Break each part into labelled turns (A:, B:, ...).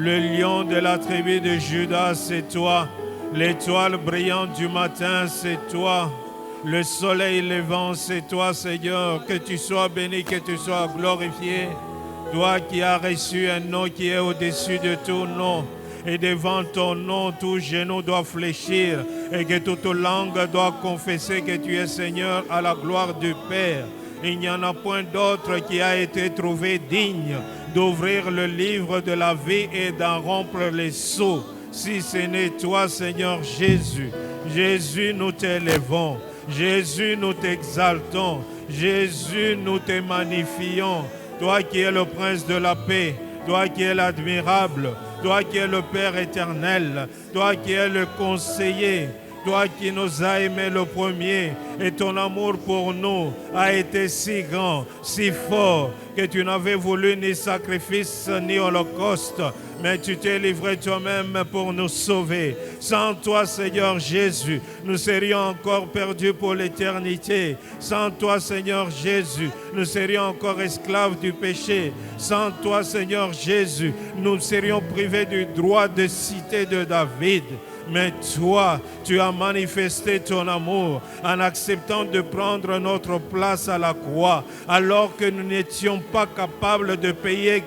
A: Le lion de la tribu de Judas, c'est toi. L'étoile brillante du matin, c'est toi. Le soleil levant, c'est toi, Seigneur. Que tu sois béni, que tu sois glorifié. Toi qui as reçu un nom qui est au-dessus de tout nom. Et devant ton nom, tout genou doit fléchir et que toute langue doit confesser que tu es Seigneur à la gloire du Père. Il n'y en a point d'autre qui a été trouvé digne d'ouvrir le livre de la vie et d'en rompre les sceaux, si ce n'est toi, Seigneur Jésus. Jésus, nous t'élevons. Jésus, nous t'exaltons. Jésus, nous te magnifions. Toi qui es le prince de la paix, toi qui es l'admirable, toi qui es le Père éternel, toi qui es le conseiller, toi qui nous as aimés le premier, et ton amour pour nous a été si grand, si fort, que tu n'avais voulu ni sacrifice ni holocauste, mais tu t'es livré toi-même pour nous sauver. Sans toi, Seigneur Jésus, nous serions encore perdus pour l'éternité. Sans toi, Seigneur Jésus, nous serions encore esclaves du péché. Sans toi, Seigneur Jésus, nous serions privés du droit de cité de David. Mais toi, tu as manifesté ton amour en acceptant de prendre notre place à la croix, alors que nous n'étions pas capables de payer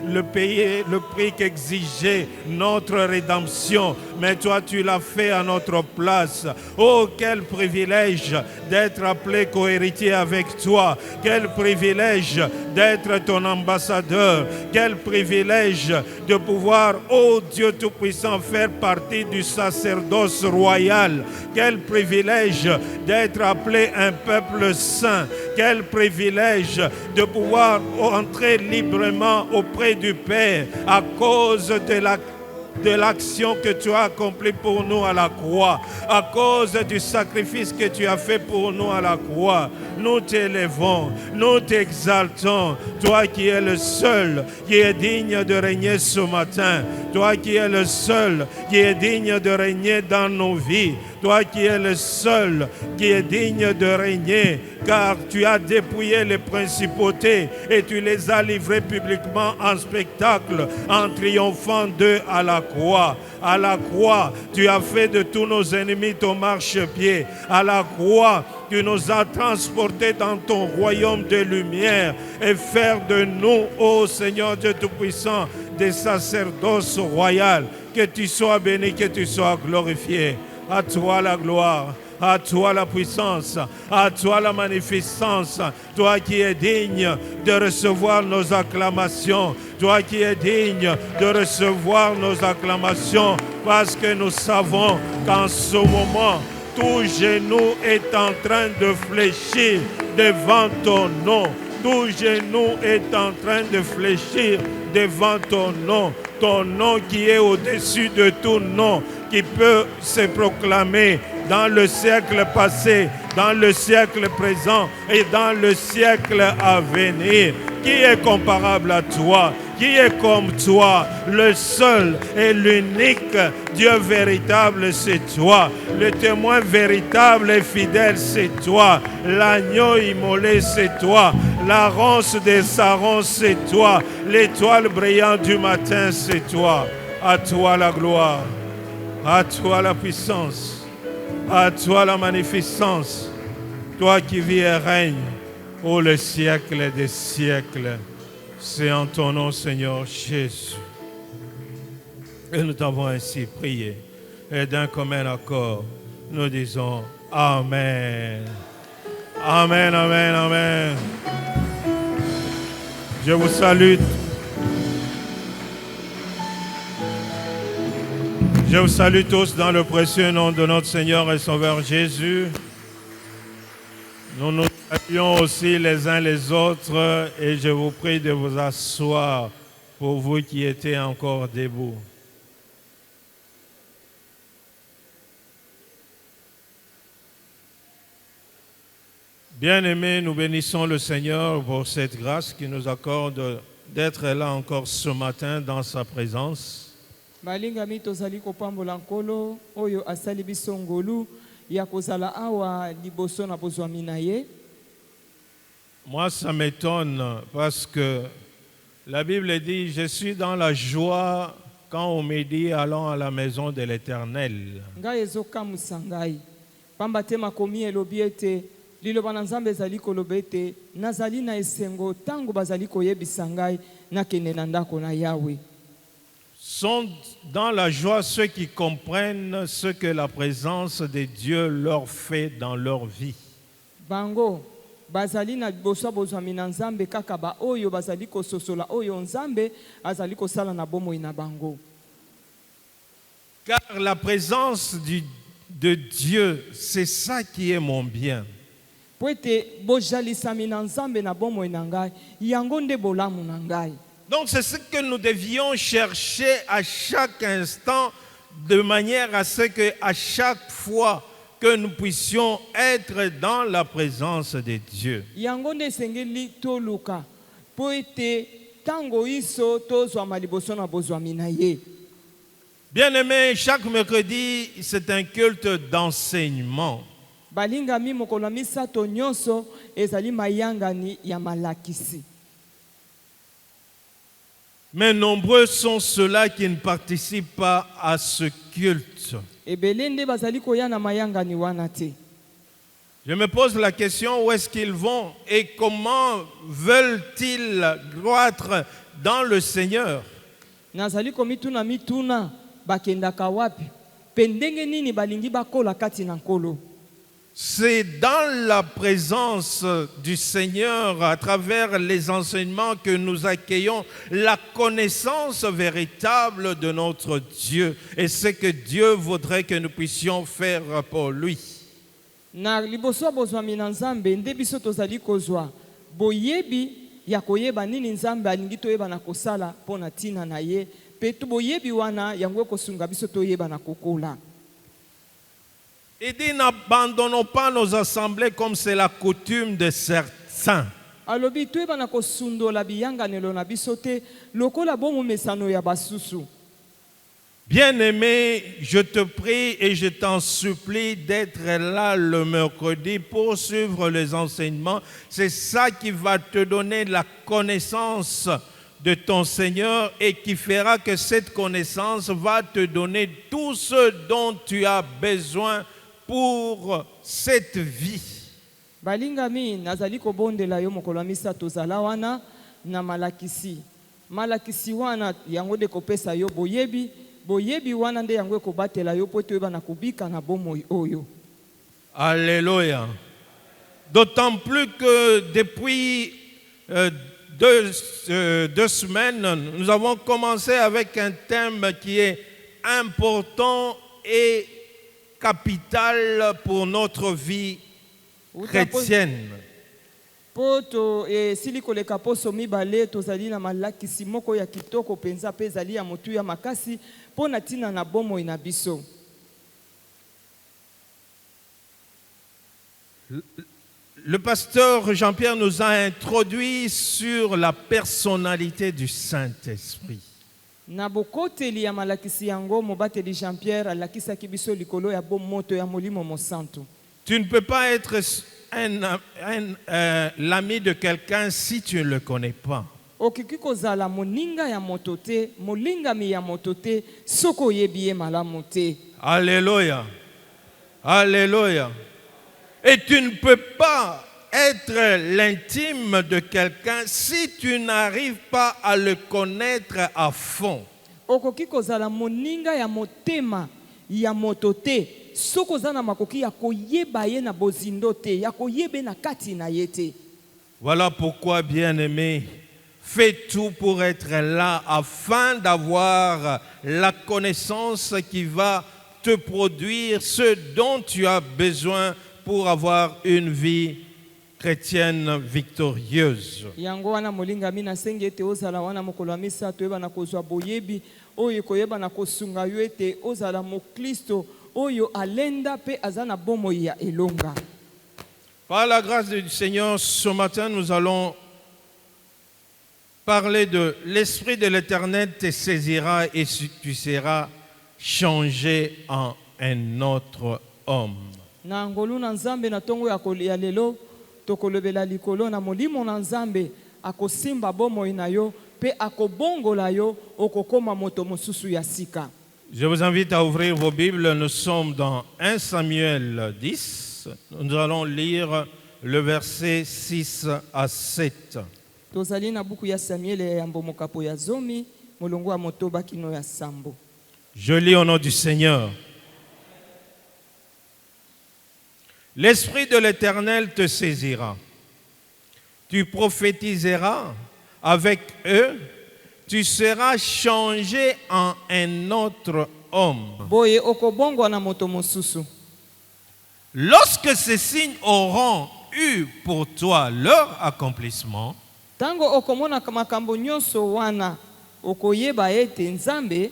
A: le prix qu'exigeait notre rédemption. Mais toi, tu l'as fait à notre place. Oh, quel privilège d'être appelé cohéritier avec toi. Quel privilège d'être ton ambassadeur. Quel privilège de pouvoir, oh Dieu Tout-Puissant, faire partie du sacerdoce royal. Quel privilège d'être appelé un peuple saint. Quel privilège de pouvoir entrer librement auprès du Père à cause de l'action que tu as accomplie pour nous à la croix, à cause du sacrifice que tu as fait pour nous à la croix. Nous t'élevons, nous t'exaltons, toi qui es le seul qui est digne de régner ce matin, toi qui es le seul qui est digne de régner dans nos vies, toi qui es le seul qui est digne de régner, car tu as dépouillé les principautés et tu les as livrées publiquement en spectacle, en triomphant d'eux à la croix. À la croix, tu as fait de tous nos ennemis ton marchepied. À la croix, tu nous as transportés dans ton royaume de lumière et faire de nous, ô Seigneur Dieu Tout-Puissant, des sacerdoces royales. Que tu sois béni, que tu sois glorifié. À toi la gloire, à toi la puissance, à toi la magnificence, toi qui es digne de recevoir nos acclamations, toi qui es digne de recevoir nos acclamations, parce que nous savons qu'en ce moment, tout genou est en train de fléchir devant ton nom. Tout genou est en train de fléchir devant ton nom qui est au-dessus de tout nom, qui peut se proclamer dans le siècle passé, dans le siècle présent et dans le siècle à venir. Qui est comparable à toi? Qui est comme toi? Le seul et l'unique Dieu véritable, c'est toi. Le témoin véritable et fidèle, c'est toi. L'agneau immolé, c'est toi. La ronce des sarons, c'est toi. L'étoile brillante du matin, c'est toi. À toi la gloire. À toi la puissance. À toi la magnificence. Toi qui vis et règnes, ô le siècle des siècles. C'est en ton nom, Seigneur Jésus. Et nous t'avons ainsi prié. Et d'un commun accord, nous disons Amen. Amen, amen, amen. Je vous salue. Je vous salue tous dans le précieux nom de notre Seigneur et Sauveur Jésus. Nous nous saluons aussi les uns les autres et je vous prie de vous asseoir pour vous qui étiez encore debout. Bien-aimés, nous bénissons le Seigneur pour cette grâce qu'il nous accorde d'être là encore ce matin dans sa présence.
B: Balingami tozali kopambola nkolo oyo asali biso ngolu ya kozala awa liboso na bozwami na ye.
A: Moi, ça m'étonne parce que la Bible dit « Je suis dans la joie quand on me dit allons à la maison de l'Éternel,
B: ngai ezokamwisa ngai pamba te makomi elobi ete liloba na nzambe ezali koloba ete nazali na esengo ntango bazali koyebisa ngai nakende na ndako na Yawe.
A: sont dans la joie ceux qui comprennent ce que la présence de Dieu leur fait dans leur vie.
B: Bango bazali na liboso bozwami na nzambe kaka ba oyo bazali kososola oyo nzambe azali kosala na bomoi na bango.
A: Car la présence de Dieu, c'est ça qui est mon bien.
B: Po ete bojalisami na nzambe na bomoi na ngai yango nde bolamu na ngai.
A: Donc c'est ce que nous devions chercher à chaque instant, de manière à ce que à chaque fois que nous puissions être dans la présence de Dieu.
B: Yango nde sengeli toluka po ete tango iso tozwama liboso na bozwami na ye.
A: Bien-aimés, chaque mercredi, c'est un culte d'enseignement.
B: Balingami mokolo misato nyonso ezali mayangani ya malakisi.
A: Mais nombreux sont ceux-là qui ne participent pas à ce culte.
B: Ebelende bazali koya na mayangani wana te.
A: Je me pose la question, où est-ce qu'ils vont et comment veulent-ils croître dans le Seigneur?
B: Nazali komituna mituna bakendaka wapi? Pendenge nini balingi bakola kati na nkolo?
A: C'est dans la présence du Seigneur, à travers les enseignements que nous accueillons, la connaissance véritable de notre Dieu et ce que Dieu voudrait que nous puissions faire pour lui.
B: Na liboso bozwami na nzambe nde biso tozali kozwa boyebi ya koyeba nini nzambe alingi toyeba na kosala pona tina na ye pe to boyebi wana yango kosunga biso toyeba na kokola.
A: Il dit, n'abandonnons pas nos assemblées comme c'est la coutume de certains.
B: Alobi toyeba na kosundola biyanganelo na biso te lokola bomo mesano ya basusu.
A: Bien-aimé, je te prie et je t'en supplie d'être là le mercredi pour suivre les enseignements. C'est ça qui va te donner la connaissance de ton Seigneur et qui fera que cette connaissance va te donner tout ce dont tu as besoin pour cette vie.
B: Balingami nazali kobondela yo mokolo misato zala wana na malakisi. Malakisi wana yango de kopesa yo boyebi. Boyebi wana nde yango ekobatela yo po toyeba na kubika na bomoi oyo.
A: Alléluia. D'autant plus que depuis deux semaines, nous avons commencé avec un thème qui est important et capital pour notre vie chrétienne.
B: Poto siliko leka poso mibale tozali na malakisi moko ya kitoko penza pe zali ya motu ya makasi pona tina na bomoi na biso.
A: Le pasteur Jean-Pierre nous a introduit sur la personnalité du Saint-Esprit.
B: Na bokoteli ya malakisi yango mobateli Jean-Pierre alakisaki biso likolo ya bomoto ya molimo mosantu.
A: Tu ne peux pas être l'ami de quelqu'un si tu ne le connais pas.
B: Okiki kozala moninga ya moto te, molingami ya moto te, soko yebi ye malamu te.
A: Alléluia. Alléluia. Et tu ne peux pas être l'intime de quelqu'un si tu n'arrives pas à le connaître à fond.
B: Okoki kozala moninga ya motema ya moto te, soko zana makoki ya koyeba ye na bozindo te, ya koyebe na kati na ye te.
A: Voilà pourquoi, bien-aimé, fais tout pour être là afin d'avoir la connaissance qui va te produire ce dont tu as besoin pour avoir une vie chrétienne victorieuse.
B: Yango wana molinga mina sengi ete ozala wana mokolo misato yeba na kozwa boyebi oyo koyeba na kosunga yo ete ozala mokristo oyo alenda pe azana bomoi ya elonga.
A: Par la grâce du Seigneur, ce matin, nous allons parler de l'Esprit de l'Éternel te saisira et tu seras changé en un autre homme.
B: Na ngolu na nzambe na tongo ya lelo tokolobela likolo na molimo na nzambe akosimba bomoi na yo pe akobongola yo okokoma moto mosusu ya sika.
A: Je vous invite à ouvrir vos Bibles. Nous sommes dans 1 Samuel 10. Nous allons lire le verset 6 à 7.
B: Tozali na buku ya Samuel ya mbomokapo ya zomi molongo wa motoba kino ya sambo.
A: Je lis au nom du Seigneur. L'Esprit de l'Éternel te saisira. Tu prophétiseras avec eux. Tu seras changé en un autre homme.
B: Boye okobongwa na moto mosusu.
A: Lorsque ces signes auront eu pour toi leur accomplissement,
B: Tango okomona makambo nyonso wana okoyeba ete Nzambe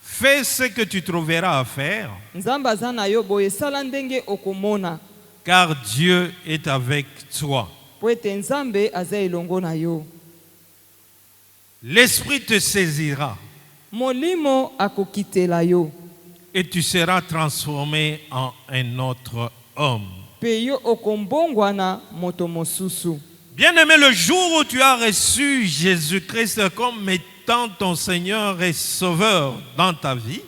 A: fais ce que tu trouveras à faire,
B: Nzambe aza na yo boye sala ndenge okomona
A: car Dieu est avec toi.
B: po ete Nzambe aza elongo na yo.
A: L'Esprit te saisira
B: Molimo akokitela yo
A: et tu seras transformé en un autre homme.
B: pe yo okombongwa na moto mosusu.
A: Bien-aimé, le jour où tu as reçu Jésus-Christ comme étant ton Seigneur et Sauveur dans ta vie,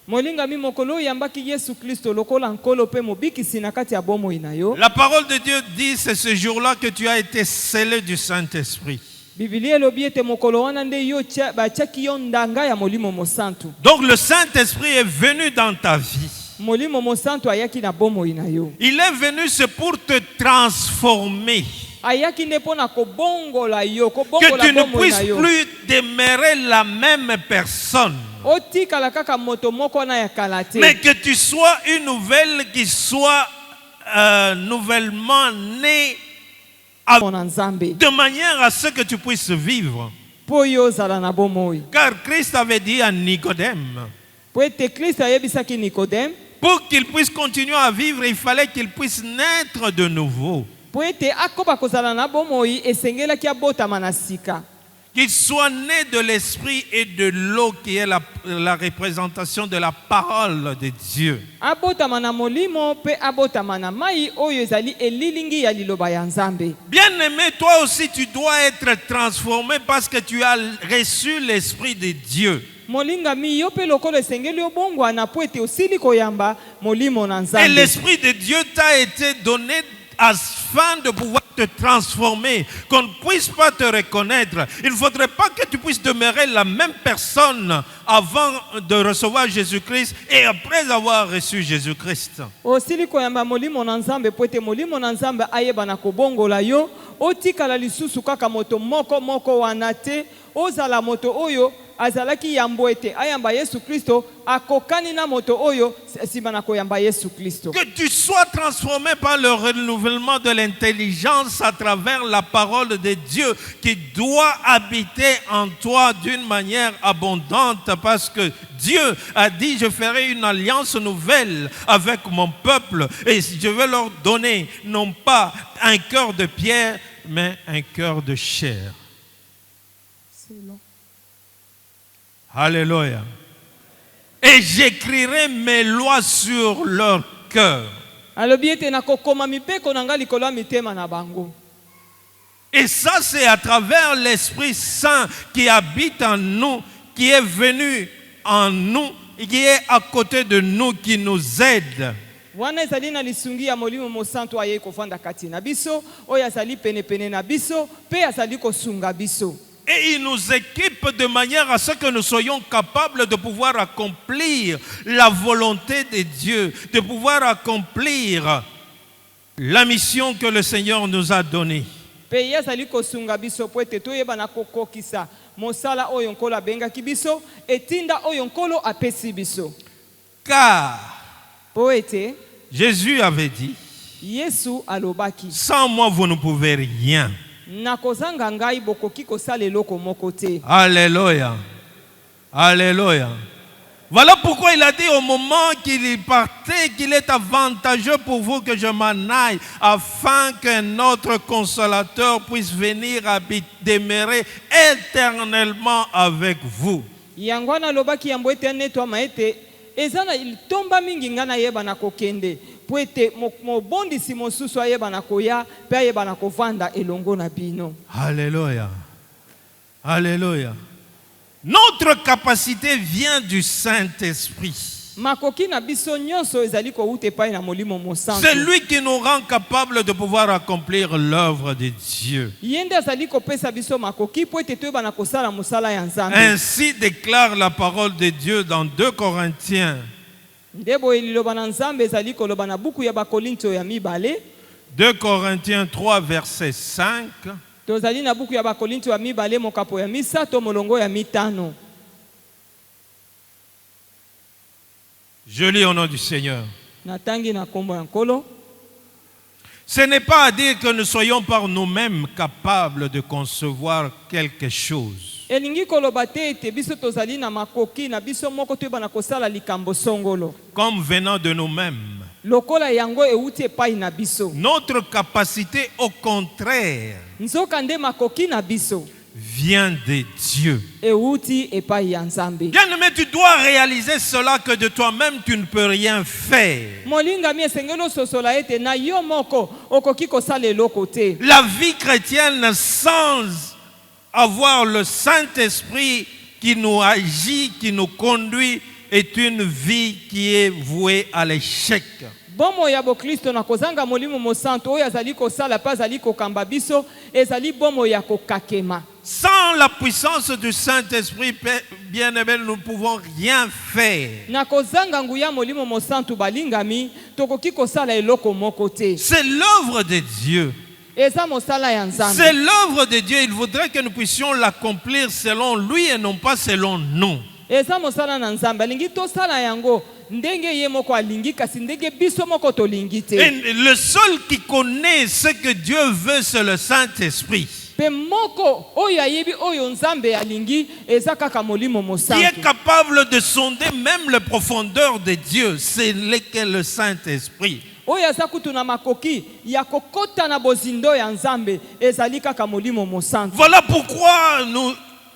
B: Molinga mi mokolo yambaki Yesu Kristo lokola nkolo pe mobikisi na kati ya bomoi na yo.
A: la parole de Dieu dit c'est ce jour-là que tu as été scellé du Saint-Esprit.
B: Biblia elobi ete mokolo wana nde yo batiaki yo ndanga ya molimo mosantu.
A: Donc le Saint-Esprit est venu dans ta vie.
B: Molimo mosantu ayaki na bomoi na yo.
A: Il est venu, c'est pour te transformer.
B: Ayaki nde pona kobongola yo,
A: Que
B: kobongola
A: tu ne
B: bomoi
A: puisses
B: na yo.
A: plus demeurer la même personne,
B: Otikala kaka moto moko na ya kala te.
A: mais que tu sois une nouvelle qui soit nouvellement née
B: Mona Nzambe.
A: de manière à ce que tu puisses vivre.
B: Po yo zala na bomoi.
A: Car Christ avait dit à Nicodème,
B: Po ete Kristo ayebisaki Nikodem,
A: pour qu'il puisse continuer à vivre, il fallait qu'il puisse naître de nouveau.
B: po ete akoba kozala na bomoi esengelaki abotama na sika.
A: Qu'il soit né de l'esprit et de l'eau qui est la représentation de la parole de Dieu.
B: Abotama na molimo pe abotama na mai oyo ezali elilingi ya liloba ya Nzambe.
A: Bien-aimé, toi aussi tu dois être transformé parce que tu as reçu l'esprit de Dieu.
B: Molinga mi yo pe lokolo esengeli obongwa na po ete osili koyamba molimo na
A: Et
B: Nzambe.
A: l'esprit de Dieu t'a été donné afin de pouvoir te transformer, qu'on ne puisse pas te reconnaître. Il ne faudrait pas que tu puisses demeurer la même personne avant de recevoir Jésus-Christ et après avoir reçu Jésus-Christ.
B: Osili koyamba molimo na Nzambe po ete molimo na Nzambe ayeba na kobongola yo, otikala lisusu kaka moto moko wana te, ozala moto oyo azalaki yambo ete ayamba Yesu Kristo akokani na moto oyo sima na koyamba Yesu Kristo.
A: Que tu sois transformé par le renouvellement de l'intelligence à travers la parole de Dieu qui doit habiter en toi d'une manière abondante parce que Dieu a dit je ferai une alliance nouvelle avec mon peuple et je vais leur donner non pas un cœur de pierre mais un cœur de chair.
B: C'est long.
A: Alléluia. Et j'écrirai mes lois sur leur cœur.
B: Alobi ete na kokoma mipeko na nga likolo ya mitema na bango.
A: Et ça, c'est à travers l'Esprit Saint qui habite en nous, qui est venu en nous, et qui est à côté de nous, qui nous aide.
B: Wana ezali na lisungi ya molimo mosantu aye kofanda kati na biso, oyo azali pene na biso, pe azali kosunga biso.
A: Et il nous équipe de manière à ce que nous soyons capables de pouvoir accomplir la volonté de Dieu, de pouvoir accomplir la mission que le Seigneur nous a donnée.
B: Pe yazali kosunga biso po ete toyeba na kokokisa mosala oyo nkolo abengaki biso, etinda oyo nkolo apesi biso.
A: Car
B: Po ete
A: Jésus avait dit,
B: Yesu alobaki,
A: sans moi vous ne pouvez rien.
B: na kozanga ngai bokoki kosala eloko moko te.
A: Alléluia. Alléluia. Voilà pourquoi il a dit au moment qu'il partait qu'il est avantageux pour vous que je m'en aille afin qu'un autre consolateur puisse venir demeurer éternellement avec vous.
B: Yango wana alobaki yambo ete aneto amaete ezana tomba mingi ngana yeba na kokende po ete mobondisi mosusu ayeba na koya pe ayeba na kovanda elongo na bino.
A: Alléluia. Alléluia. Notre capacité vient du Saint-Esprit.
B: makoki na biso nyonso ezali kouta epai na molimo mosantu.
A: C'est lui qui nous rend capables de pouvoir accomplir l'œuvre de Dieu.
B: Ye nde azali kopesa biso makoki po ete toyeba na kosala mosala ya Nzambe.
A: Ainsi déclare la parole de Dieu dans 2 Corinthiens.
B: Nde boye liloba na Nzambe ezali koloba na buku ya bakorinto ya mibale.
A: 2 Corinthiens 3 verset 5.
B: Tozali na buku ya bakorinto ya mibale mokapo ya misato molongo ya mitano.
A: Je lis au nom du Seigneur.
B: Natangi na kombo ya Nkolo.
A: Ce n'est pas à dire que nous soyons par nous-mêmes capables de concevoir quelque chose.
B: Elingi koloba te ete biso tozali na makoki na biso moko toyeba na kosala likambo songolo.
A: Comme venant de nous-mêmes.
B: Lokola yango euti epai na biso.
A: Notre capacité, au contraire,
B: Nzoka nde makoki na biso
A: vient de Dieu.
B: euti epai ya Nzambe.
A: Bien-aimé, tu dois réaliser cela que de toi-même tu ne peux rien faire.
B: Molingami esengeli ososola ete na yo moko okoki kosala eloko te.
A: La vie chrétienne sans avoir le Saint-Esprit qui nous agit, qui nous conduit, est une vie qui est vouée à l'échec.
B: Bomo ya Bokristo na kozanga molimo mosantu oyo azali kosala pa azali kokamba biso ezali bomo ya kokakema.
A: Sans la puissance du Saint-Esprit, bien-aimé, nous ne pouvons rien faire.
B: Na kozanga nguya molimo mosantu balingami tokoki kosala eloko moko te.
A: C'est l'œuvre de Dieu.
B: Eza mosala ya Nzambe.
A: C'est l'œuvre de Dieu. Il voudrait que nous puissions l'accomplir selon lui et non pas selon nous.
B: Eza mosala na Nzambe alingi tosala yango ndenge ye moko alingi kasi ndenge biso moko tolingi te.
A: Et le seul qui connaît ce que Dieu veut, c'est le Saint-Esprit.
B: Pe moko oyo ayebi oyo Nzambe alingi eza kaka molimo
A: Qui
B: mosantu.
A: est capable de sonder même les profondeurs de Dieu, c'est le Saint-Esprit.
B: Oyo aza kutu na makoki ya kokota na bozindo ya Nzambe ezali kaka molimo mosantu.
A: Voilà pourquoi nous,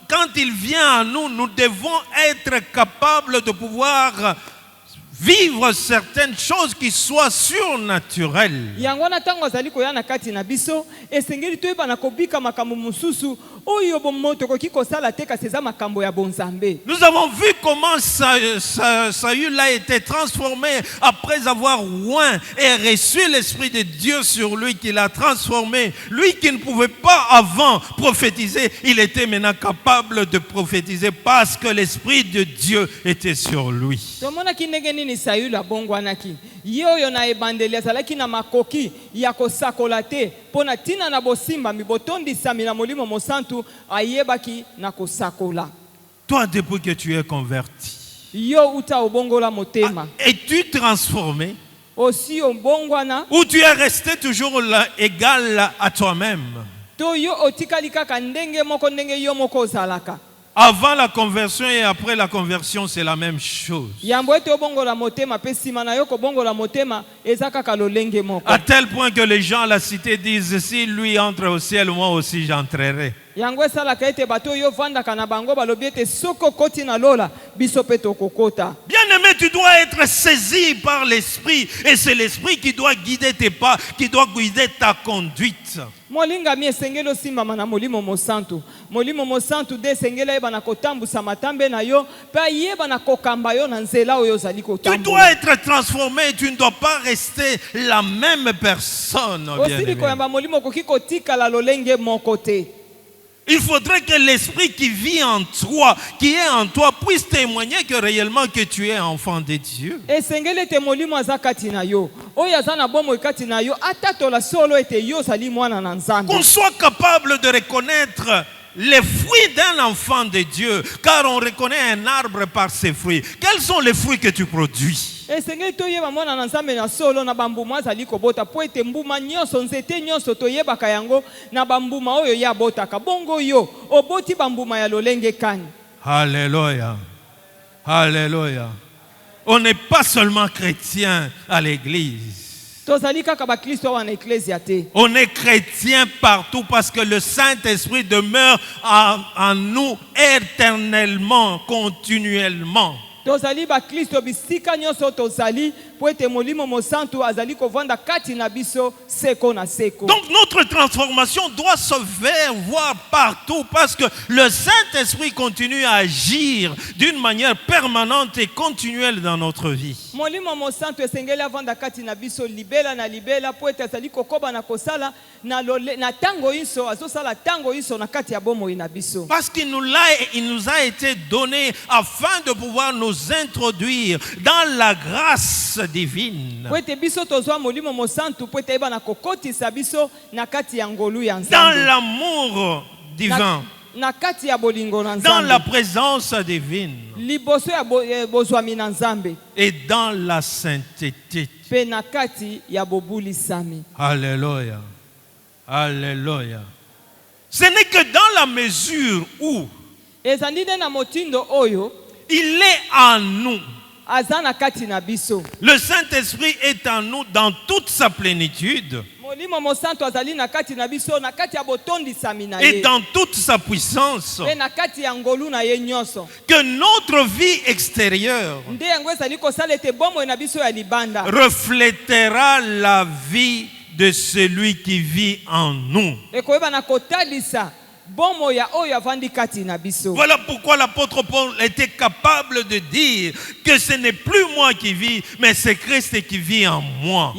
A: quand il vient à nous, nous devons être capables de pouvoir vivre certaines choses qui soient surnaturelles.
B: Yango na tango azali koya na kati na biso esengeli toyeba na kobika makambo mosusu oyo bomoto koki kosala te kasi eza makambo ya bonzambe.
A: Nous avons vu comment Saül a été transformé après avoir oint et reçu l'Esprit de Dieu sur lui, qui l'a transformé. Lui qui ne pouvait pas avant prophétiser, il était maintenant capable de prophétiser parce que l'Esprit de Dieu était sur lui.
B: Tomonaki ndenge nini Saül abongwanaki. Ye oyo na ebandeli azalaki na makoki ya kosakola te pona tina na bosimba mibotondisami na molimo mosantu ayebaki na kosakola.
A: Toi, depuis que tu es converti,
B: Yo uta obongola motema.
A: es-tu transformé
B: Osi obongwana
A: ou tu es resté toujours là, égal à toi-même?
B: to yo otikali kaka ndenge moko ndenge yo moko ozalaka.
A: Avant la conversion et après la conversion, c'est la même chose.
B: Yambo ete obongola motema pe sima na yo kobongola motema eza kaka lolenge moko.
A: À tel point que les gens à la cité disent, si lui entre au ciel, moi aussi j'entrerai.
B: Yango esalaka ete bato yo vandaka na bango balobi ete soko koti na lola biso pe tokokota.
A: Bien-aimé, tu dois être saisi par l'Esprit. Et c'est l'Esprit qui doit guider tes pas, qui doit guider ta conduite.
B: Molingami esengeli osimbama na molimo mosantu. Molimo mosantu de esengeli ayeba na kotambusa matambe na yo pe ayeba na kokamba yo na nzela oyo ozali
A: Tu
B: kotambola.
A: dois être transformé. Tu ne dois pas rester la même personne.
B: Osili
A: Bien-aimé.
B: koyamba molimo okoki kotikala lolenge moko te.
A: Il faudrait que l'Esprit qui vit en toi, qui est en toi, puisse témoigner que réellement que tu es enfant de Dieu.
B: Esengeli ete molimo aza kati na yo. Oyo aza na bomoi kati na yo atatola solo ete yo ozali mwana na Nzambe.
A: Qu'on soit capable de reconnaître les fruits d'un enfant de Dieu, car on reconnaît un arbre par ses fruits. Quels sont les fruits que tu produis?
B: Esengeli toyeba mwana na Nzambe na solo na bambuma azali kobota po ete mbuma nyonso nzete nyonso toyebaka yango na bambuma oyo ya botaka. Bongo yo oboti bambuma ya lolenge kani.
A: Alléluia. Alléluia. On n'est pas seulement chrétien à l'église.
B: Tozali kaka ba Kristo wana ecclesia te.
A: On est chrétien partout parce que le Saint-Esprit demeure en nous éternellement, continuellement.
B: tozali bakristo bisika nyonso tozali po ete molimo mosantu azali kovanda kati na biso seko na seko.
A: Donc notre transformation doit se faire voir partout parce que le Saint-Esprit continue à agir d'une manière permanente et continuelle dans notre vie.
B: Molimo mosantu esengeli avanda kati na biso libela na libela po ete azali kokoba na kosala na tango iso azosala tango iso na kati ya bomoi na biso.
A: Parce qu'il nous a été donné afin de pouvoir nous introduire dans la grâce divine. Dans l'amour divin. Dans la présence divine. Et dans la sainteté. Alléluia. Alléluia. Ce n'est que dans la mesure où il est en nous. Le Saint-Esprit est en nous dans toute sa plénitude. Et dans toute sa puissance. Que notre vie extérieure reflètera la vie de celui qui vit en nous. Voilà pourquoi l'apôtre Paul était capable de dire que ce n'est plus moi qui vis, mais c'est Christ qui vit en moi.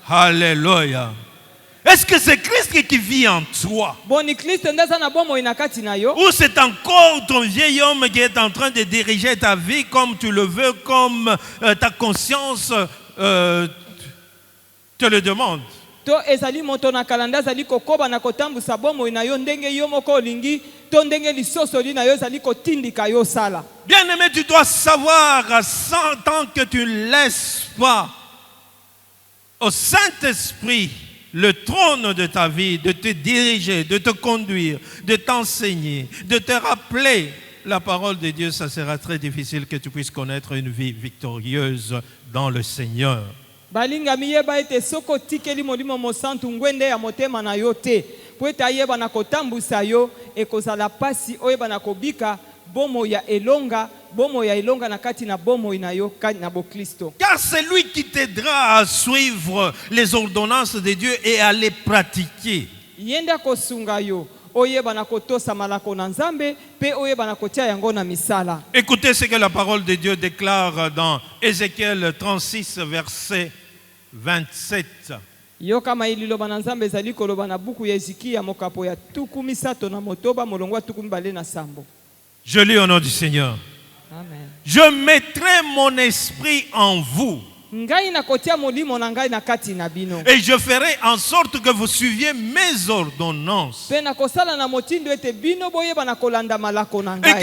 A: Alléluia. Est-ce que c'est Christ qui vit en toi? Ou c'est encore ton vieil homme qui est en train de diriger ta vie comme tu le veux, comme ta conscience te le demande? Bien-aimé, tu dois savoir à 100 ans que tu ne laisses pas au Saint-Esprit le trône de ta vie, de te diriger, de te conduire, de t'enseigner, de te rappeler la parole de Dieu, ça sera très difficile que tu puisses connaître une vie victorieuse dans le Seigneur. Car c'est lui qui t'aidera à suivre les ordonnances de Dieu et à les pratiquer. Écoutez ce que la parole de Dieu déclare dans Ézéchiel 36, verset 27. Je lis au nom du Seigneur.
B: Amen.
A: Je mettrai mon esprit en vous. Et je ferai en sorte que vous suiviez mes ordonnances. Et que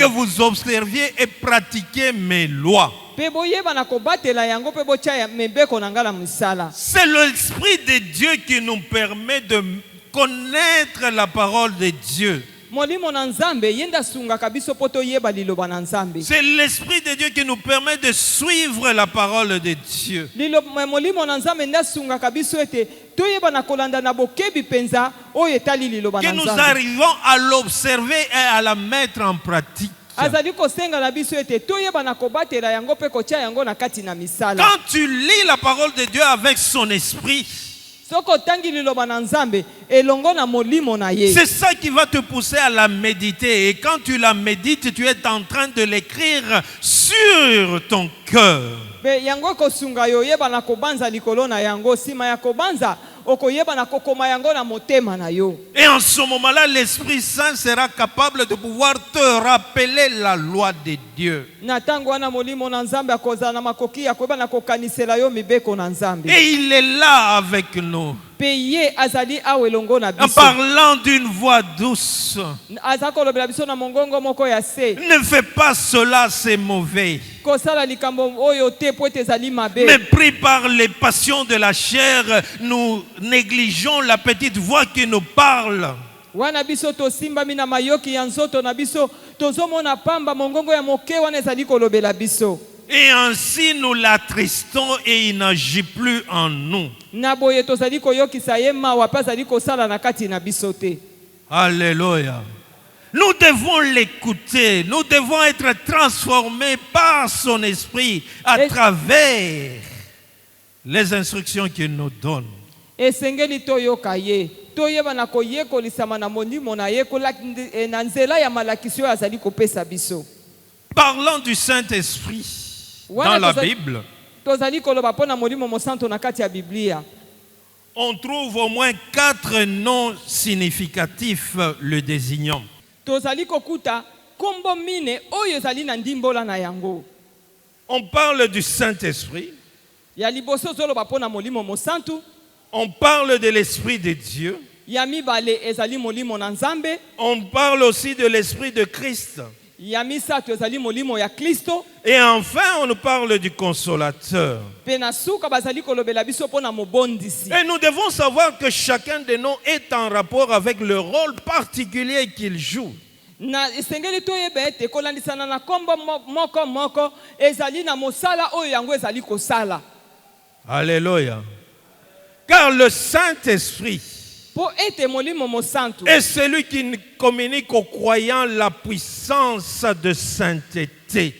A: vous observiez et pratiquiez mes lois. C'est l'Esprit de Dieu qui nous permet de connaître la parole de Dieu. C'est l'Esprit de Dieu qui nous permet de suivre la parole de Dieu. Que nous arrivons à l'observer et à la mettre en pratique. Quand tu lis la parole de Dieu avec son esprit, c'est ça qui va te pousser à la méditer. Et quand tu la médites, tu es en train de l'écrire sur ton cœur. Et en ce moment-là, l'Esprit Saint sera capable de pouvoir te rappeler la loi de Dieu. Et il est là avec nous. En parlant d'une voix douce. Ne fais pas cela, c'est mauvais. Mais pris par les passions de la chair, nous négligeons la petite voix qui nous parle. Et ainsi nous l'attristons et il n'agit plus en nous.
B: Na boye tozali koyokisa ye mawa mpe azali kosala na kati na biso te.
A: Alléluia. Nous devons l'écouter. Nous devons être transformés par son esprit à travers les instructions qu'il nous donne.
B: Esengeli toyoka ye. Toyeba na koyekolisama na molimo na ye na nzela ya malakisi oyo azali kopesa biso.
A: Parlant du Saint-Esprit dans la Bible,
B: tozali koloba pona molimo mosanto na kati ya Biblia.
A: On trouve au moins 4 noms significatifs le désignant.
B: Tozali kokuta kombo mine oyo ezali na ndimbola na yango.
A: On parle du Saint-Esprit.
B: Ya liboso zoloba pona molimo mosantu.
A: On parle de l'Esprit de Dieu.
B: Ya mibale ezali molimo na Nzambe.
A: On parle aussi de l'Esprit de Christ.
B: Ya misato ezali molimo ya Kristo.
A: Et enfin, on nous parle du Consolateur.
B: Pe na suka bazali kolobela biso pona mobondisi.
A: Et nous devons savoir que chacun de nous est en rapport avec le rôle particulier qu'il joue.
B: Na esengeli toyeba ete kolandisana na kombo moko ezali na mosala oyo yango ezali kosala.
A: Alléluia. Car le Saint-Esprit est celui qui communique aux croyants la puissance de sainteté.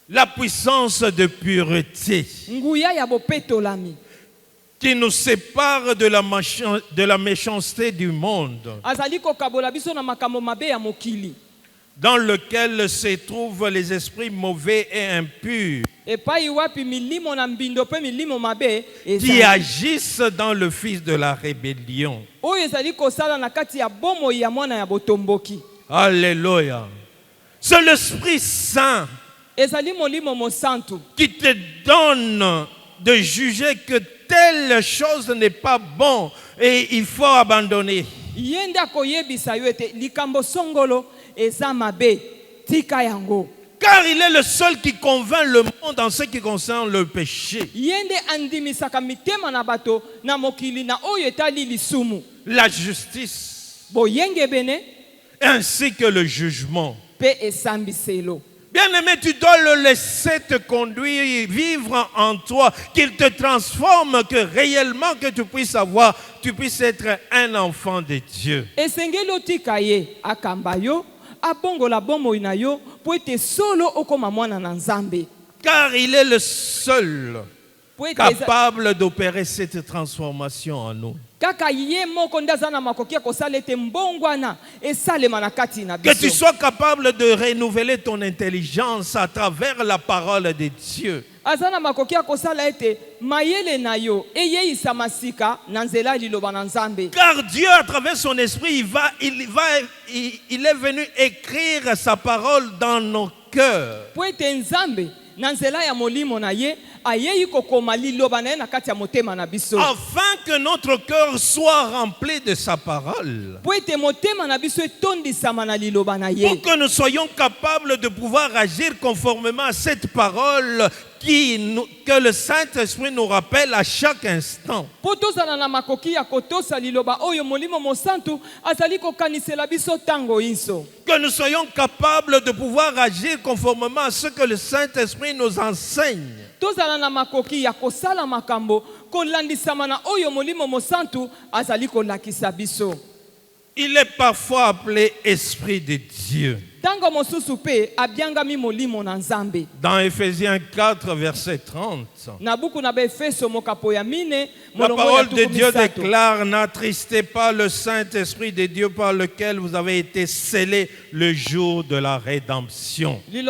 A: La puissance de pureté qui nous sépare de la méchanceté du monde, dans lequel se trouvent les esprits mauvais et impurs, qui agissent dans le fils de la rébellion. Alléluia. C'est l'Esprit Saint qui te donne de juger que telle chose n'est pas bon et il faut abandonner. Car il est le seul qui convainc le monde en ce qui concerne le péché, la justice, ainsi que le jugement. Bien-aimé, tu dois le laisser te conduire, vivre en toi, qu'il te transforme, que réellement que tu puisses être un enfant de Dieu. Car il est le seul capable d'opérer cette transformation en nous. Que tu sois capable de renouveler ton intelligence à travers la parole de Dieu. Car Dieu, à travers son esprit, il est venu écrire sa parole dans nos cœurs. Afin que notre cœur soit rempli de sa parole. Pour que nous soyons capables de pouvoir agir conformément à cette parole que le Saint-Esprit nous rappelle à chaque instant. Que nous soyons capables de pouvoir agir conformément à ce que le Saint-Esprit nous enseigne. Il est parfois appelé Esprit de Dieu. Dans Ephésiens 4, verset 30, la parole de Dieu déclare: n'attristez pas le Saint-Esprit de Dieu par lequel vous avez été scellés le jour de la rédemption. Il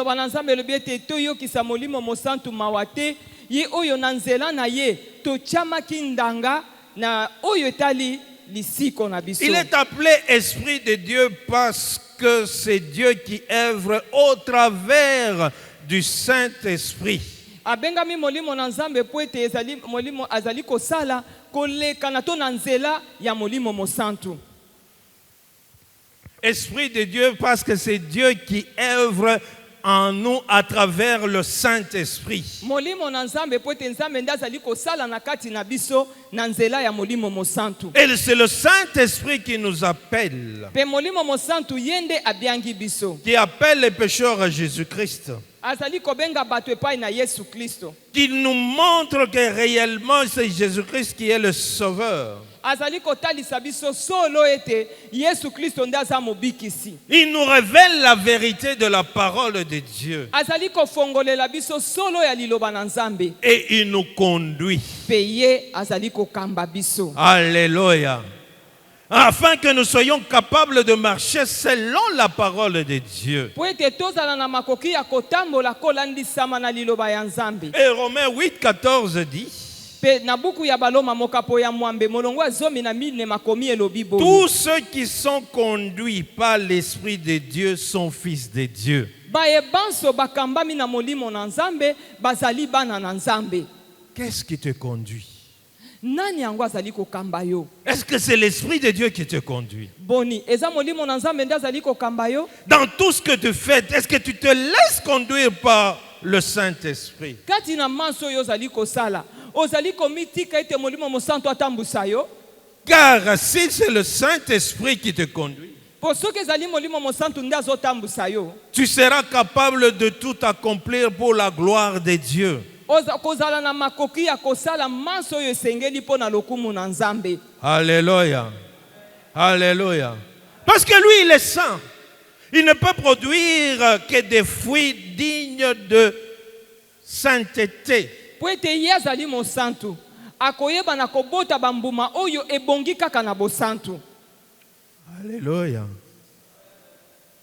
A: est appelé Esprit de Dieu parce que c'est Dieu qui œuvre au travers du Saint-Esprit. Esprit de Dieu parce que c'est Dieu qui œuvre en nous à travers le Saint-Esprit.
B: molimo na nzambe po ete nzambe nde azali kosala na kati na biso na nzela ya molimo mosantu.
A: Et c'est le Saint-Esprit qui nous appelle,
B: Pe molimo mosantu ye nde abiangi biso,
A: qui appelle les pécheurs à Jésus-Christ,
B: azali kobenga bato epai na Yesu Kristo,
A: qui nous montre que réellement c'est Jésus-Christ qui est le Sauveur.
B: azali kotalisa biso solo ete Yesu Kristo nde aza mobikisi,
A: Il nous révèle la vérité de la parole de Dieu.
B: azali kofongolela biso solo ya liloba na nzambe,
A: Et il nous conduit.
B: pe ye azali kokamba biso,
A: Alléluia. Afin que nous soyons capables de marcher selon la parole de Dieu.
B: po ete tozala na makoki ya kotambola kolandisama na liloba ya nzambe.
A: Et Romains 8,14 dit:
B: Pe na buku ya baloma mokapo ya mwambe molongo ya zomi na mine makomi elobi boye,
A: tous ceux qui sont conduits par l'Esprit de Dieu sont fils de Dieu.
B: baye banso bakambami na molimo na nzambe bazali bana na nzambe.
A: Qu'est-ce qui te conduit?
B: Nani yango azali kokamba yo?
A: Est-ce que c'est l'Esprit de Dieu qui te conduit?
B: Boni, eza molimo na nzambe nde azali kokamba yo?
A: Dans tout ce que tu fais, est-ce que tu te laisses conduire par le Saint-Esprit?
B: Kati na manso yo ozali kosala, ozali komitika ete molimo mosantu atambusa yo?
A: Car si c'est le Saint-Esprit qui te conduit,
B: Po soki ezali molimo mosantu nde azotambusa yo,
A: tu seras capable de tout accomplir pour la gloire de Dieu.
B: kozala na makoki ya kosala manso oyo esengeli mpo na lokumu na nzambe.
A: Alléluia. Alléluia. Parce que lui, il est saint. Il ne peut produire que des fruits dignes de sainteté.
B: Po ete ye azali mosantu, akoyeba na kobota bambuma oyo ebongi kaka na bosantu.
A: Alléluia.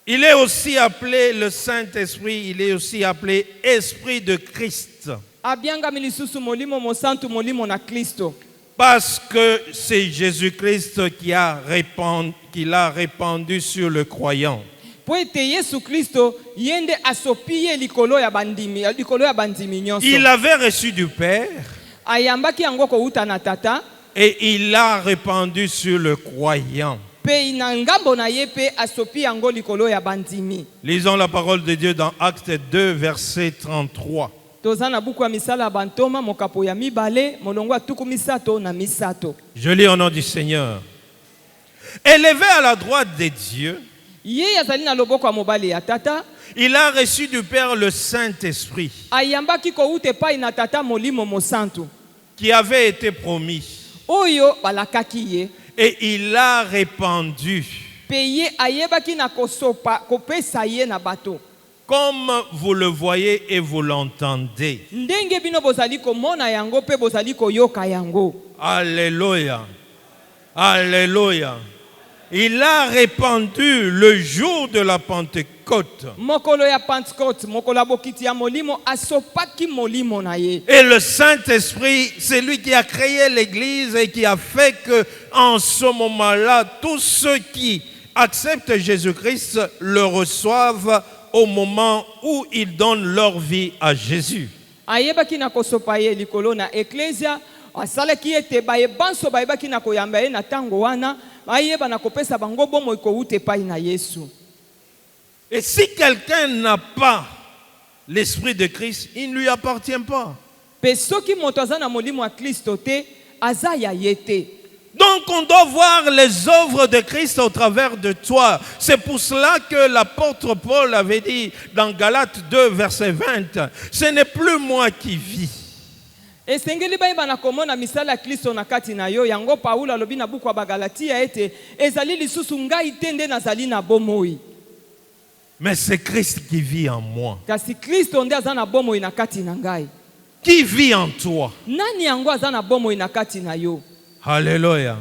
A: Il est aussi appelé le Saint-Esprit, il est aussi appelé Esprit de Christ.
B: Abiangami lisusu molimo mosantu molimo na Kristo.
A: Parce que c'est Jésus-Christ qui l'a répandu sur le croyant.
B: Po ete Yesu Kristo yende asopi ye likolo ya bandimi nyonso.
A: Il avait reçu du Père
B: Ayambaki yango kouta na tata,
A: et il l'a répandu sur le croyant.
B: pe na ngambo na ye pe asopi yango likolo ya bandimi.
A: Lisons la parole de Dieu dans Actes 2, verset 33.
B: Toza na buku ya misala ya bantoma mokapo ya mibale molongo ya tuku misato na misato.
A: Je lis au nom du Seigneur. Élevé à la droite de Dieu,
B: Ye azali na loboko ya mobali ya tata,
A: il a reçu du Père le Saint-Esprit
B: ayambaki kouta epai na tata molimo mosantu,
A: qui avait été promis
B: oyo balakaki ye,
A: et il l'a répandu.
B: pe ye ayebaki na kosopa kopesa ye na bato.
A: Comme vous le voyez et vous l'entendez.
B: Ndenge bino bozali komona yango pe bozali koyoka yango.
A: Alléluia. Alléluia. Il l'a répandu le jour de la Pentecôte.
B: Mokolo ya Pentecôte, mokolo ya bokiti ya molimo asopaki molimo na ye.
A: Et le Saint-Esprit, c'est lui qui a créé l'Église et qui a fait que, en ce moment-là, tous ceux qui acceptent Jésus-Christ le reçoivent au moment où ils donnent leur vie à Jésus.
B: Ayebaki na kosopa ye likolo na eklesia, asalaki ete baye banso bayebaki na koyamba ye na tango wana, ayeba na kopesa bango bomo ikouta epai na Yesu.
A: Et si quelqu'un n'a pas l'Esprit de Christ, il ne lui appartient pas.
B: Pe soki moto aza na molimo ya Kristo te, aza ya ye te.
A: Donc on doit voir les œuvres de Christ au travers de toi. C'est pour cela que l'apôtre Paul avait dit dans Galates 2, verset 20, ce n'est plus moi qui vis.
B: Esengeli bayeba na komona misala ya Kristo na kati na yo, yango Paulo alobi na buku ya Bagalatia ete ezali lisusu ngai te nde nazali na bomoi.
A: Mais c'est Christ qui vit en moi.
B: Kasi Kristo nde aza na bomoi na kati na ngai.
A: Qui vit en toi?
B: Nani yango aza na bomoi na kati na yo?
A: Alléluia.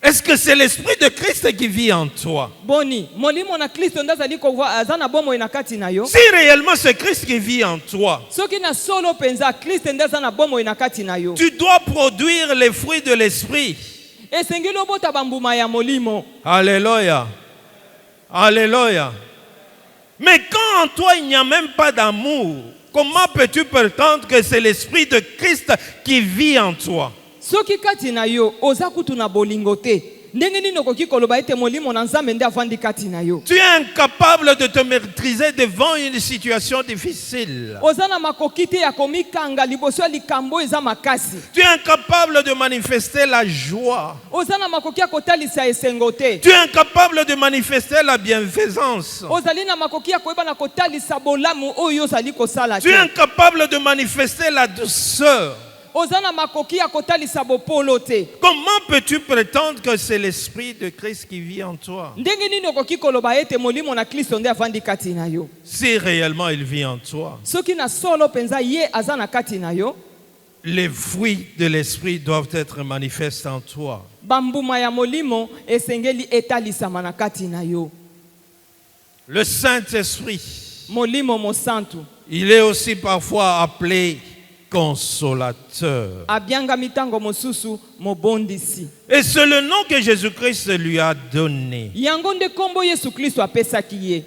A: Est-ce que c'est l'Esprit de Christ qui vit en toi?
B: Boni, molimo na Kristo nde azali aza na bomoi na kati na yo?
A: Si réellement c'est Christ qui vit en toi,
B: Soki na solo penza Kristo nde aza na bomoi na kati na yo,
A: tu dois produire les fruits de l'Esprit.
B: esengeli obota bambuma ya molimo.
A: Alléluia. Alléluia. Mais quand en toi il n'y a même pas d'amour, comment peux-tu prétendre que c'est l'Esprit de Christ qui vit en toi?
B: Soki kati na yo oza kutu na bolingo te, ndenge nini okoki koloba ete molimo na Nzambe nde avandi kati na yo?
A: Tu es incapable de te maîtriser devant une situation difficile.
B: Oza na makoki te ya komikanga liboso ya likambo eza makasi.
A: Tu es incapable de manifester la joie.
B: Oza na makoki ya kotalisa esengo te.
A: Tu es incapable de manifester la bienfaisance.
B: Ozali na makoki ya koyeba na kotalisa bolamu oyo ozali kosala
A: Tu es
B: te.
A: incapable de manifester la douceur.
B: Ozana makoki ya kotalisa bopolo te.
A: Comment peux-tu prétendre que c'est l'Esprit de Christ qui vit en toi?
B: Ndenge nini okoki koloba ete molimo na Kristo nde avandi kati na yo?
A: Si réellement il vit en toi,
B: Soki na solo penza ye aza na kati na yo,
A: les fruits de l'Esprit doivent être manifestés en toi.
B: bambuma ya molimo esengeli etalisama na kati na yo.
A: Le Saint-Esprit,
B: Molimo mosantu
A: il est aussi parfois appelé consolateur.
B: abianga mitango mosusu mobondisi.
A: Et c'est le nom que Jésus-Christ lui a donné.
B: Yango nde kombo Yesu Kristo apesaki ye.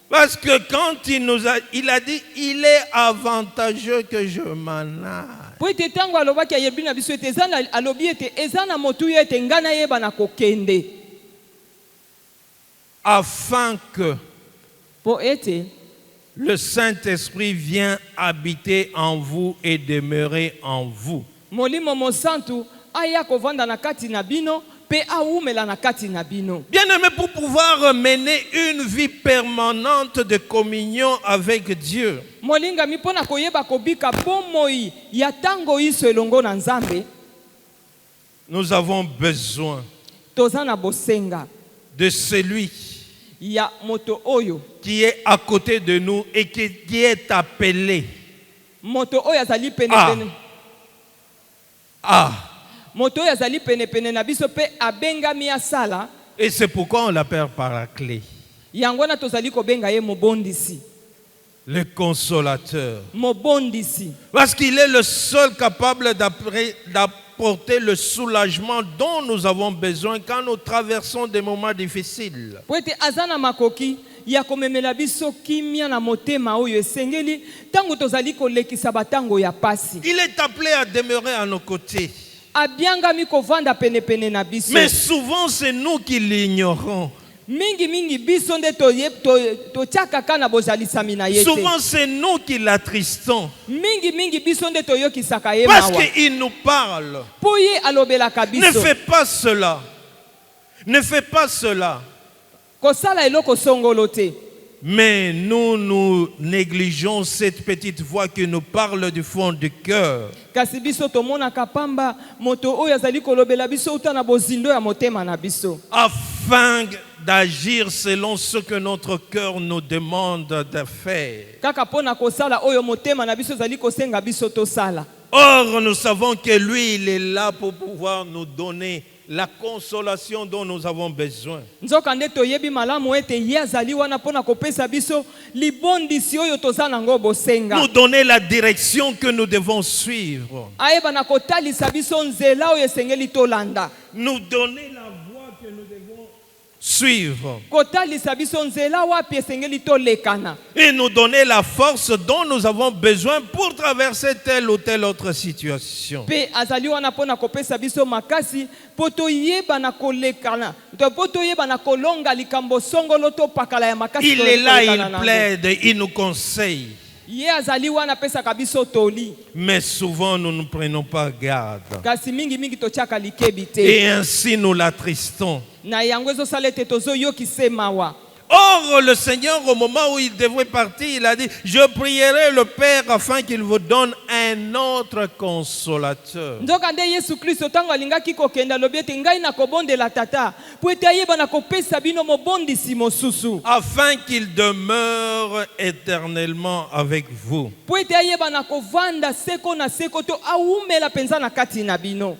A: Parce que quand il a dit, il est avantageux que je m'en aille.
B: Po ete tango alobaki ayebi na biso ete eza na alobi ete eza na motu yo ete nga nayeba na kokende.
A: Afin que
B: Po ete
A: le Saint-Esprit vienne habiter en vous et demeurer en vous.
B: molimo mosantu aya kovanda na kati na bino pe aumela na kati na bino.
A: Bien-aimé, pour pouvoir mener une vie permanente de communion avec Dieu,
B: Molinga mi pona koyeba kobika bomoi ya tango iso elongo na Nzambe,
A: nous avons besoin
B: toza na bosenga
A: de celui
B: ya moto oyo.
A: qui est à côté de nous et qui est appelé
B: Moto oyo azali pene
A: Ah.
B: pene.
A: à.
B: Moto oyo azali pene pene na biso pe abengami asala.
A: Et c'est pourquoi on l'appelle Paraclet,
B: Yango na tozali kobenga ye mobondisi.
A: le consolateur.
B: Mobondisi.
A: Parce qu'il est le seul capable d'apporter le soulagement dont nous avons besoin quand nous traversons des moments difficiles.
B: Po ete azana makoki ya komemela biso kimia na motema oyo esengeli tango tozali kolekisa batango ya pasi.
A: Il est appelé à demeurer à nos côtés.
B: Abiangami kovanda pene pene na biso.
A: Mais souvent, c'est nous qui l'ignorons.
B: Mingi mingi biso nde totiaka kana bozalisami na ye te.
A: Souvent, c'est nous qui l'attristons.
B: Mingi mingi biso nde toyokisaka ye
A: Parce
B: mawa.
A: qu'il nous parle.
B: Po ye alobelaka
A: Ne
B: biso.
A: fais pas cela. Ne fais pas cela.
B: Kosala eloko songolo te.
A: Mais nous négligeons cette petite voix qui nous parle du fond du cœur.
B: Kasi biso tomonaka pamba moto oyo azali kolobela biso uta na bozindo ya motema na biso.
A: Afin d'agir selon ce que notre cœur nous demande de faire.
B: Kaka pona kosala oyo motema na biso azali kosenga biso tosala.
A: Or, nous savons que lui, il est là pour pouvoir nous donner la consolation dont nous avons besoin.
B: Nzoka nde toyebi malamu ete ye azali wana pona kopesa biso libondisi oyo toza nango bosenga.
A: Nous donner la direction que nous devons suivre.
B: Ayeba na kotalisa biso nzela oyo esengeli tolanda.
A: Nous donner la voie que nous devons suivre.
B: Kotalisa biso nzela wapi esengeli tolekana.
A: Et nous donner la force dont nous avons besoin pour traverser telle ou telle autre situation.
B: Pe azali wana pona kopesa biso makasi poto yeba na kolekana. Poto yeba na kolonga likambo songolo to pakala ya makasi.
A: Il est là, il plaide, il nous conseille.
B: Ye azali wana pesa kabiso toli.
A: Mais souvent nous ne prenons pas garde.
B: Kasi mingi mingi tochaka likebi te.
A: Et ainsi nous l'attristons.
B: Na yango ezosala ete tozoyokise mawa.
A: Or, le Seigneur, au moment où il devait partir, il a dit, je prierai le Père afin qu'il vous donne un autre consolateur.
B: Nzoka nde Yesu Kristo tango alingaki kokenda lobi ete ngai na kobondela tata po ete ayeba na kopesa bino mobondisi mosusu.
A: Afin qu'il demeure éternellement avec vous.
B: Po ete ayeba na kovanda seko na seko to aumela penza na kati na bino.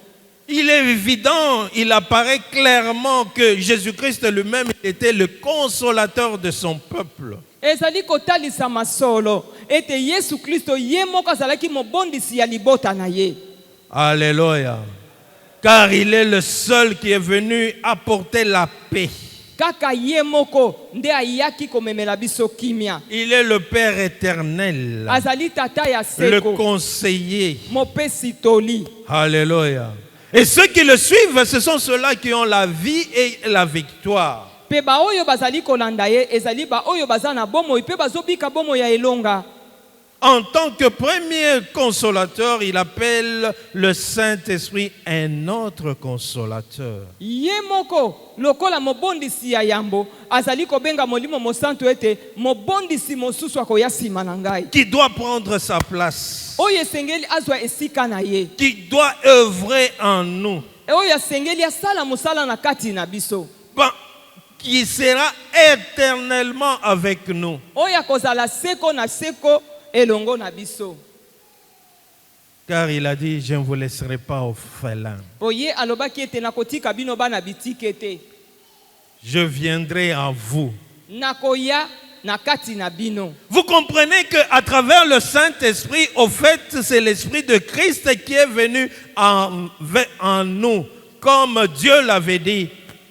A: Il est évident, il apparaît clairement que Jésus-Christ lui-même était le consolateur de son peuple.
B: Ezali kotalisa masolo ete Yesu Kristo ye moko azalaki mobondisi ya libota na ye.
A: Alléluia. Car il est le seul qui est venu apporter la paix.
B: Kaka ye moko nde ayaki komemela biso kimia.
A: Il est le Père éternel,
B: Azali tata ya
A: le
B: seko.
A: conseiller.
B: Mopesi toli.
A: Alléluia. Et ceux qui le suivent, ce sont ceux-là qui ont la vie et la victoire.
B: Pe ba oyo bazali kolanda ye ezali ba oyo bazana bomoi pe bazobika bomoi ya elonga.
A: En tant que premier consolateur, il appelle le Saint-Esprit un autre consolateur.
B: Ye moko lokola mobondisi ya yambo azali kobenga molimo mosantu ete mobondisi mosusu akoya sima na ngai.
A: Qui doit prendre sa place.
B: Oyo esengeli azwa esika na ye.
A: Qui doit œuvrer en nous.
B: Oyo esengeli asala mosala na kati na biso.
A: Bon, qui sera éternellement avec nous.
B: Oyo akozala seko na seko elongo na biso.
A: Car il a dit, je ne vous laisserai pas orphelins.
B: Oye alobaki ete nakotika bino bana bitike te.
A: Je viendrai à vous.
B: Nakoya na kati na bino.
A: Vous comprenez qu'à travers le Saint-Esprit, au fait, c'est l'Esprit de Christ qui est venu en nous. Comme Dieu l'avait dit,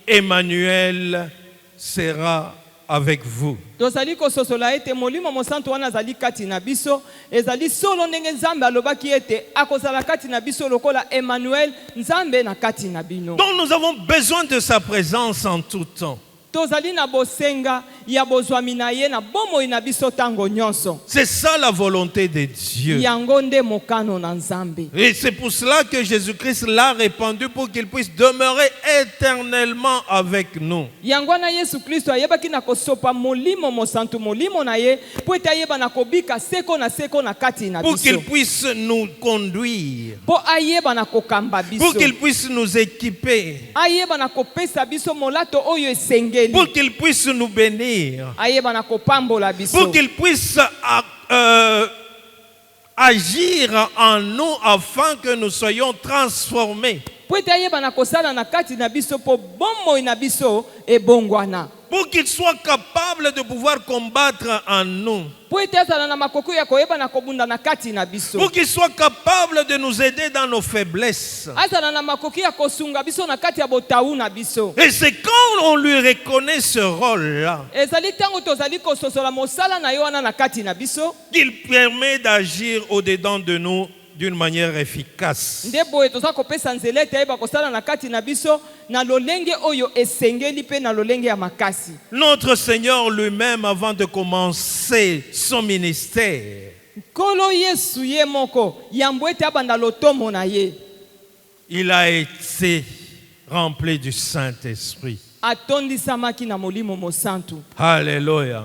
A: Emmanuel sera avec vous.
B: Tozali kososola ete molimo mosantu wana azali kati na biso ezali solo ndenge Nzambe alobaki ete akozala kati na biso lokola Emmanuel Nzambe na kati na bino.
A: Donc nous avons besoin de sa présence en tout temps.
B: Tozali na bosenga ya bozwami na ye na bomoi na biso tango nyonso.
A: C'est ça la volonté de Dieu.
B: Yango nde mokano na Nzambe.
A: Et c'est pour cela que Jésus-Christ l'a répandu pour qu'il puisse demeurer éternellement avec nous.
B: Yango na Yesu Kristo ayebaki na kosopa molimo mosantu molimo na ye po ete ayeba na kobika seko na kati na biso.
A: Pour qu'il puisse nous conduire.
B: Po ayeba na kokamba biso.
A: Pour qu'il puisse nous équiper.
B: Ayeba na kopesa biso molato oyo esengeli.
A: Pour qu'il puisse nous bénir.
B: Ayeba na kopambola biso.
A: Pour qu'il puisse agir en nous afin que nous soyons transformés.
B: Po ete ayeba na kosala na kati na biso po bomoi na biso ebongwana.
A: Pour qu'il soit capable de pouvoir combattre en nous.
B: Po ete azala na makoko ya koyeba na kobunda na kati na biso.
A: Pour qu'il soit capable de nous aider dans nos faiblesses.
B: Azala na makoki ya kosunga biso na kati ya botau na biso.
A: Et c'est quand on lui reconnaît ce rôle-là
B: Ezali tango tozali kososola mosala na yo wana na kati na biso
A: qu'il permet d'agir au-dedans de nous d'une manière efficace.
B: nde boye toza kopesa nzela ete ayeba kosala na kati na biso na lolenge oyo esengeli pe na lolenge ya makasi.
A: Notre Seigneur lui-même, avant de commencer son ministère,
B: Nkolo Yesu ye moko yambo ete abanda lotomo na ye
A: il a été rempli du Saint-Esprit.
B: atondisamaki na molimo mosantu.
A: Alléluia.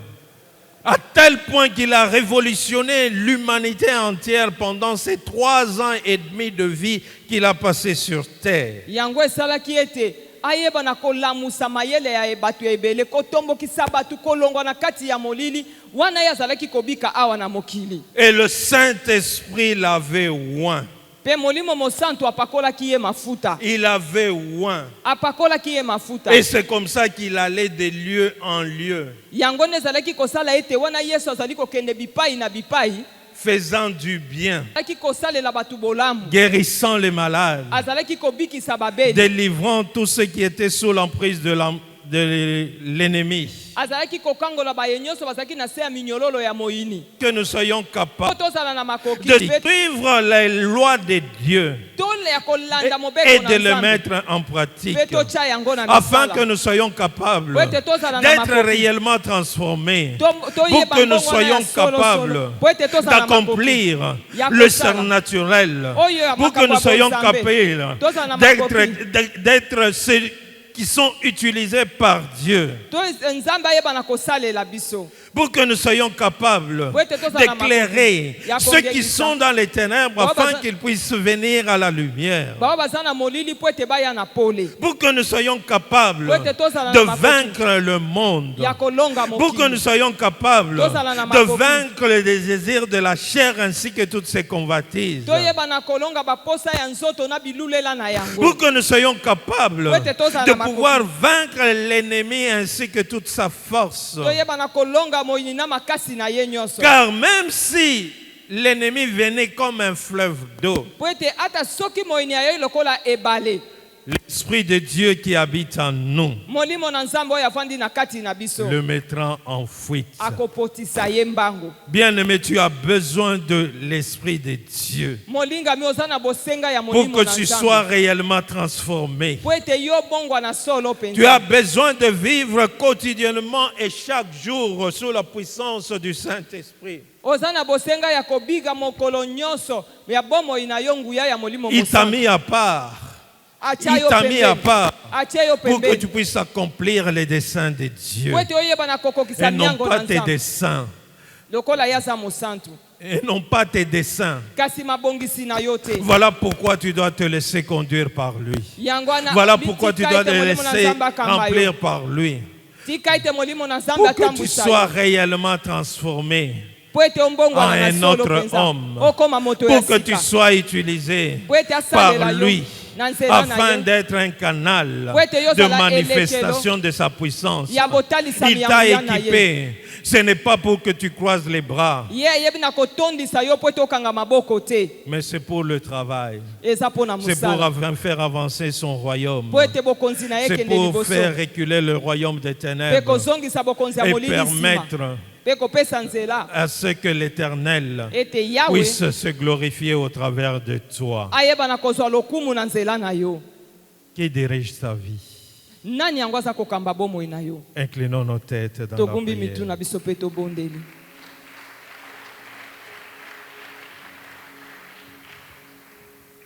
A: À tel point qu'il a révolutionné l'humanité entière pendant ces 3 ans et demi de vie qu'il a passé sur terre.
B: Yango esalaki ete ayeba na kolamusa mayele ya ebatu ebele kotombokisa batu kolongwa na kati ya molili wana ye azalaki kobika awa na mokili.
A: Et le Saint-Esprit l'avait oint.
B: Pe molimo mosantu apakolaki ye mafuta.
A: Il avait oint.
B: Apakolaki ye mafuta.
A: Et c'est comme ça qu'il allait de lieu en lieu,
B: Yango nezalaki kosala ete wana Yesu azali kokende bipai na bipai
A: faisant du bien,
B: azalaki kosalela batu bolamu.
A: guérissant les malades,
B: Azalaki kobikisa babeli.
A: délivrant tous ceux qui étaient sous l'emprise de l'ennemi.
B: Azalaki kokangola baye nyonso bazalaki na se ya minyololo ya moyini.
A: Que nous soyons capables
B: Tozala na makoki
A: de suivre les lois de Dieu
B: tole ya kolanda
A: et
B: mobeko
A: de
B: na
A: le
B: Nzambe.
A: mettre en pratique,
B: Pe tocha yango na
A: afin
B: misala.
A: que nous soyons capables
B: d'être
A: d'être réellement transformés, pour que nous soyons capables d'accomplir le surnaturel, pour que nous soyons capables d'être ceux qui sont utilisés par Dieu,
B: Nzambe ayeba na kosalela biso.
A: pour que nous soyons capables d'éclairer ceux qui sont dans les ténèbres afin qu'ils puissent venir à la lumière,
B: Bao bazana molili po ete baya na pole.
A: pour que nous soyons capables de vaincre le monde,
B: Ya kolonga
A: pour que nous
B: mokili.
A: soyons capables de vaincre les désirs de la chair ainsi que toutes ses convoitises,
B: Toyeba na kolonga baposa ya nzoto na bilulela na yango.
A: pour que nous soyons capables de pouvoir vaincre l'ennemi ainsi que toute sa force.
B: Toyeba na kolonga moyini na makasi na ye nyonso.
A: Car même si l'ennemi venait comme un fleuve d'eau,
B: Po ete ata soki moyini ya yo lokola ebale.
A: l'Esprit de Dieu qui habite en nous
B: molimo na nzambe oyo avandi na kati na biso
A: le mettra en fuite.
B: akopotisa ye mbangu.
A: Bien-aimé, tu as besoin de l'Esprit de Dieu
B: molingami oza na bosenga ya
A: pour
B: molimo
A: que
B: na
A: tu
B: nzambe
A: sois réellement transformé.
B: po ete yo bongwa na solo
A: Tu as
B: mpenza.
A: besoin de vivre quotidiennement et chaque jour sous la puissance du Saint-Esprit.
B: oza na bosenga ya kobiga mokolo nyonso ya bomoi na yo nguya ya molimo
A: Il t'a
B: mosantu.
A: mis à part.
B: Atia
A: Il
B: yo
A: t'a mis à
B: pembeni.
A: part
B: Atia yo
A: pour que
B: pembeni
A: tu puisses accomplir les desseins de Dieu
B: po ete oyeba na kokokisa
A: et non
B: miango
A: pas
B: na
A: tes
B: nzambe
A: desseins.
B: lokola ye aza mosantu
A: Et non pas tes desseins.
B: kasi mabongisi na yo te.
A: Voilà pourquoi tu dois te laisser conduire par lui.
B: yango wana
A: Voilà pourquoi tu dois te
B: molimo na
A: laisser
B: nzambe akamba yo.
A: remplir par lui.
B: tika ete molimo na nzambe
A: Pour que tu
B: atambwisa
A: sois
B: yo
A: réellement transformé
B: po ete ombongwana
A: en
B: na
A: un
B: solo
A: autre
B: mpenza
A: homme.
B: okoma moto ya
A: Pour que tu
B: sika
A: sois utilisé
B: po ete
A: par
B: asalela yo
A: lui
B: na nzela na
A: afin
B: ye
A: d'être un canal
B: Po ete yo
A: de
B: zala
A: manifestation de sa puissance.
B: ya botalisami
A: Il
B: ya
A: t'a
B: nguya na ye.
A: équipé. Ce n'est pas pour que tu croises les bras,
B: ye ayebi na kotondisa yo po ete okanga maboko te
A: mais c'est pour le travail.
B: eza mpo na
A: C'est pour
B: mosala
A: faire avancer son royaume.
B: po ete bokonzi na ye
A: C'est
B: ekende
A: pour
B: liboso
A: faire reculer le royaume des
B: mpe
A: ténèbres
B: kozongisa bokonzi ya
A: et
B: molili nsima
A: permettre
B: mpe kopesa nzela
A: à ce que l'Éternel
B: ete yawe
A: puisse se glorifier au travers de toi.
B: ayeba na kozwa lokumu na nzela na yo.
A: Qui dirige ta vie?
B: nani yango aza kokamba bomoi na yo.
A: Inclinons nos têtes dans la
B: togumbi
A: prière.
B: mitu na biso mpe tobondeli.